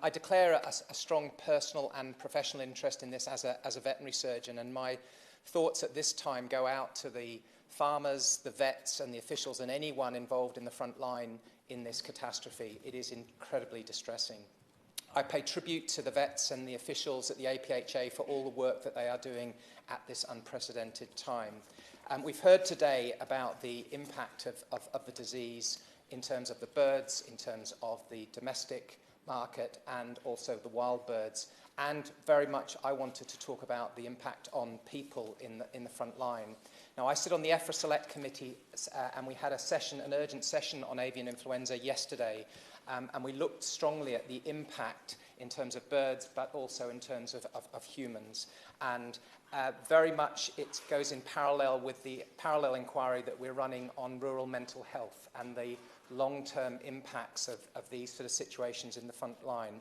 I declare a strong personal and professional interest in this as a veterinary surgeon, and my thoughts at this time go out to the farmers, the vets and the officials and anyone involved in the front line in this catastrophe. It is incredibly distressing. I pay tribute to the vets and the officials at the APHA for all the work that they are doing at this unprecedented time. We've heard today about the impact of the disease in terms of the birds, in terms of the domestic market and also the wild birds. And very much I wanted to talk about the impact on people in the front line. Now, I sit on the EFRA Select Committee and we had an urgent session on avian influenza yesterday, and we looked strongly at the impact in terms of birds, but also in terms of humans. And very much it goes in parallel with the parallel inquiry that we're running on rural mental health and the long-term impacts of these sort of situations in the front line.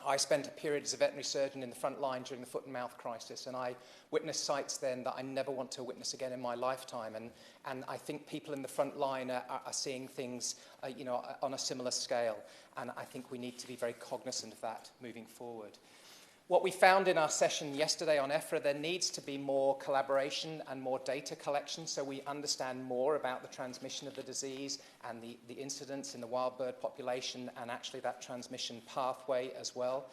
I spent a period as a veterinary surgeon in the front line during the foot and mouth crisis, and I witnessed sights then that I never want to witness again in my lifetime. And I think people in the front line are seeing things, on a similar scale. And I think we need to be very cognizant of that moving forward. What we found in our session yesterday on EFRA, there needs to be more collaboration and more data collection so we understand more about the transmission of the disease and the incidence in the wild bird population and actually that transmission pathway as well.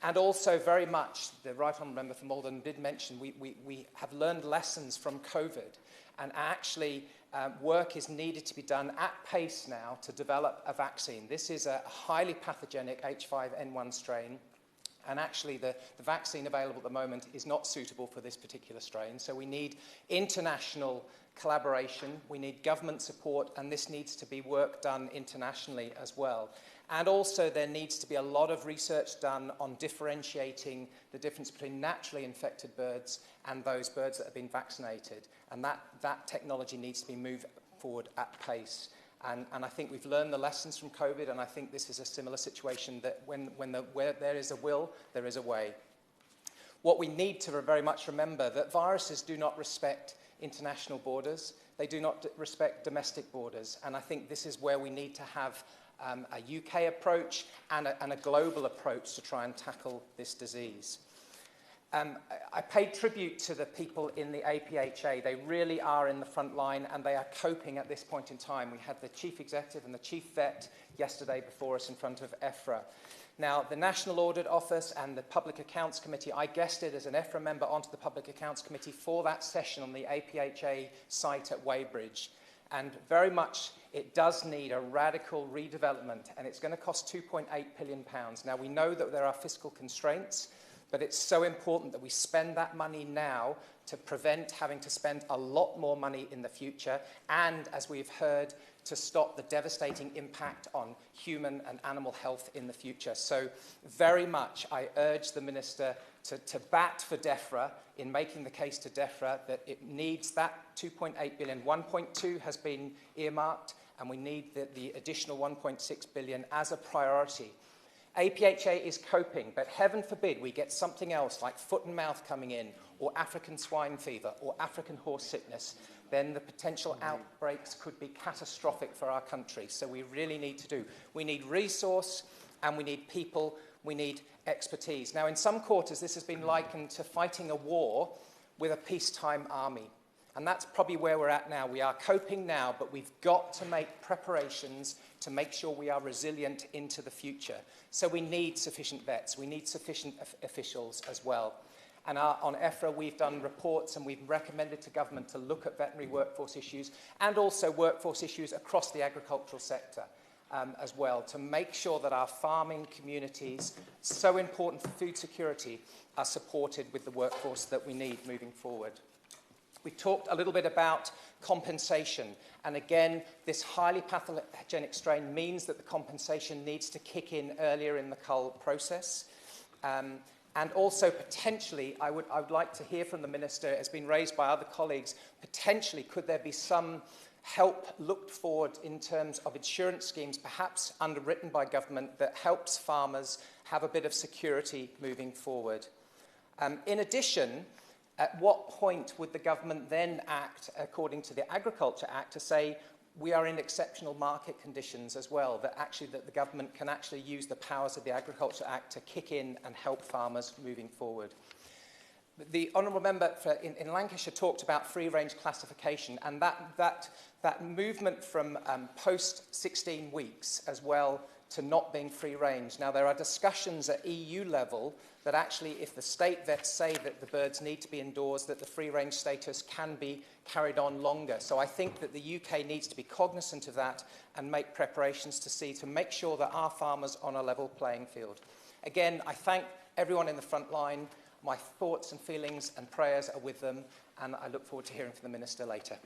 And also very much, the Right Honourable Member for Malden did mention, we have learned lessons from COVID, and actually work is needed to be done at pace now to develop a vaccine. This is a highly pathogenic H5N1 strain. And actually, the vaccine available at the moment is not suitable for this particular strain. So we need international collaboration, we need government support, and this needs to be work done internationally as well. And also there needs to be a lot of research done on differentiating the difference between naturally infected birds and those birds that have been vaccinated. And that technology needs to be moved forward at pace. And I think we've learned the lessons from COVID, and I think this is a similar situation that where there is a will, there is a way. What we need to very much remember that viruses do not respect international borders. They do not respect domestic borders. And I think this is where we need to have a UK approach and a global approach to try and tackle this disease. I pay tribute to the people in the APHA. They really are in the front line and they are coping at this point in time. We had the Chief Executive and the Chief Vet yesterday before us in front of EFRA. Now, the National Audit Office and the Public Accounts Committee, I guested as an EFRA member onto the Public Accounts Committee for that session on the APHA site at Weybridge. And very much it does need a radical redevelopment, and it's going to cost £2.8 billion. Now, we know that there are fiscal constraints, but it's so important that we spend that money now to prevent having to spend a lot more money in the future, and, as we've heard, to stop the devastating impact on human and animal health in the future. So very much I urge the Minister to bat for DEFRA in making the case to DEFRA that it needs that 2.8 billion. 1.2 has been earmarked, and we need the additional 1.6 billion as a priority. APHA is coping, but heaven forbid we get something else like foot and mouth coming in, or African swine fever, or African horse sickness, then the potential outbreaks could be catastrophic for our country. So we really need to we need resource, and we need people, we need expertise. Now, in some quarters, this has been likened to fighting a war with a peacetime army. And that's probably where we're at now. We are coping now, but we've got to make preparations to make sure we are resilient into the future. So we need sufficient vets, we need sufficient officials as well. And on EFRA, we've done reports and we've recommended to government to look at veterinary workforce issues and also workforce issues across the agricultural sector as well, to make sure that our farming communities, so important for food security, are supported with the workforce that we need moving forward. We talked a little bit about compensation, and again, this highly pathogenic strain means that the compensation needs to kick in earlier in the cull process. And also, potentially, I would like to hear from the Minister, it has been raised by other colleagues, potentially could there be some help looked forward in terms of insurance schemes, perhaps underwritten by government, that helps farmers have a bit of security moving forward. In addition, at what point would the government then act, according to the Agriculture Act, to say, we are in exceptional market conditions as well, that the government can actually use the powers of the Agriculture Act to kick in and help farmers moving forward. The honourable member in Lancashire talked about free-range classification, and that movement from post 16 weeks as well to not being free-range. Now, there are discussions at EU level that actually, if the state vets say that the birds need to be indoors, that the free-range status can be carried on longer. So I think that the UK needs to be cognizant of that and make preparations to make sure that our farmers are on a level playing field. Again, I thank everyone in the front line. My thoughts and feelings and prayers are with them, and I look forward to hearing from the Minister later.